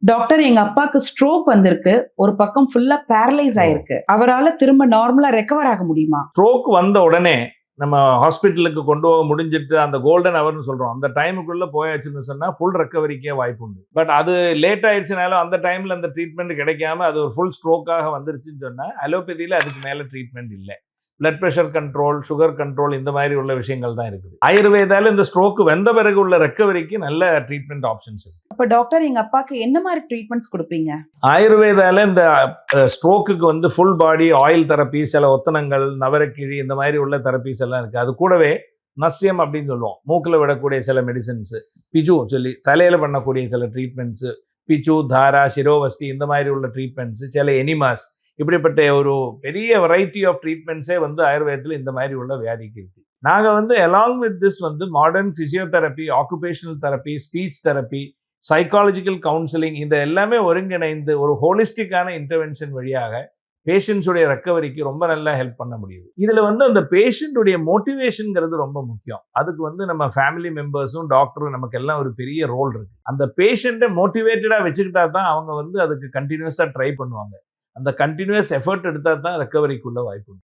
Doctor எங்க அப்பாக்கு stroke வந்திருக்கு. ஒரு பக்கம் ஃபுல்லா பேரலைஸ் ஓ! ஆயிருக்கு. அவரால திரும்ப நார்மலா ரெக்கவர் ஆக முடியுமா? ஸ்ட்ரோக் வந்த உடனே நம்ம ஹாஸ்பிட்டலுக்கு கொண்டு போக முடிஞ்சிட்டு அந்த கோல்டன் ஹவர்ன்னு சொல்றோம். அந்த டைமுக்குள்ள போயாச்சுன்னு சொன்னா ஃபுல் ரெக்கவரிக்கே வாய்ப்பு உண்டு. பட் அது லேட் ஆயிடுச்சுனாலும் அந்த டைம்ல அந்த ட்ரீட்மெண்ட் கிடைக்காம அது ஒரு ஃபுல் ஸ்ட்ரோக்காக வந்துருச்சுன்னு சொன்னா அலோபதியில அதுக்கு மேல ட்ரீட்மெண்ட் இல்ல. Blood pressure control, sugar control இந்த மாதிரி உள்ள விஷயங்கள் தான் இருக்குது. ஆயுர்வேதால இந்த ஸ்ட்ரோக் வந்த பிறகு உள்ள ரெக்கவரிக்கு நல்ல ட்ரீட்மெண்ட் ஆப்ஷன்ஸ் இருக்கு. அப்ப டாக்டர் எங்க அப்பாக்கு என்ன மாரி ட்ரீட்மெண்ட்ஸ் குடுப்பீங்க? ஆயுர்வேதால இந்த ஸ்ட்ரோக்குக்கு வந்து ஃபுல் பாடி ஆயில் தெரப்பி, சில ஒத்தனங்கள், நவரக்கிழி இந்த மாதிரி உள்ள தெரப்பீஸ் எல்லாம் இருக்கு. அது கூடவே நஸ்யம் அப்படின்னு சொல்லுவோம். மூக்கில் விடக்கூடிய சில மெடிசின்ஸ், பிஜு சொல்லி தலையில பண்ணக்கூடிய சில ட்ரீட்மெண்ட்ஸ், பிச்சு, தாரா, சிரோவஸ்தி இந்த மாதிரி உள்ள ட்ரீட்மெண்ட்ஸ், சில எனிமாஸ் இப்படிப்பட்ட ஒரு பெரிய வெரைட்டி ஆஃப் ட்ரீட்மெண்ட்ஸே வந்து ஆயுர்வேதத்தில் இந்த மாதிரி உள்ள வியாதிக்கு இருக்கு. நாங்கள் வந்து அலாங் வித் திஸ் வந்து modern physiotherapy, occupational therapy, speech therapy, psychological counselling இந்த எல்லாமே ஒருங்கிணைந்து ஒரு ஹோலிஸ்டிக்கான இன்டர்வென்ஷன் வழியாக பேஷண்ட்ஸுடைய ரெக்கவரிக்கு ரொம்ப நல்லா ஹெல்ப் பண்ண முடியுது. இதுல வந்து அந்த பேஷண்ட்டுடைய மோட்டிவேஷன்ங்கிறது ரொம்ப முக்கியம். அதுக்கு வந்து நம்ம ஃபேமிலி மெம்பர்ஸும் டாக்டரும் நமக்கு எல்லாம் ஒரு பெரிய ரோல் இருக்கு. அந்த பேஷண்ட்டை மோட்டிவேட்டடா வச்சுக்கிட்டா தான் அவங்க வந்து அதுக்கு கண்டினியூஸா ட்ரை பண்ணுவாங்க. அந்த கண்டினியூஸ் எஃபர்ட் எடுத்தா தான் ரெக்கவரிக்குள்ள வாய்ப்பு உண்டு.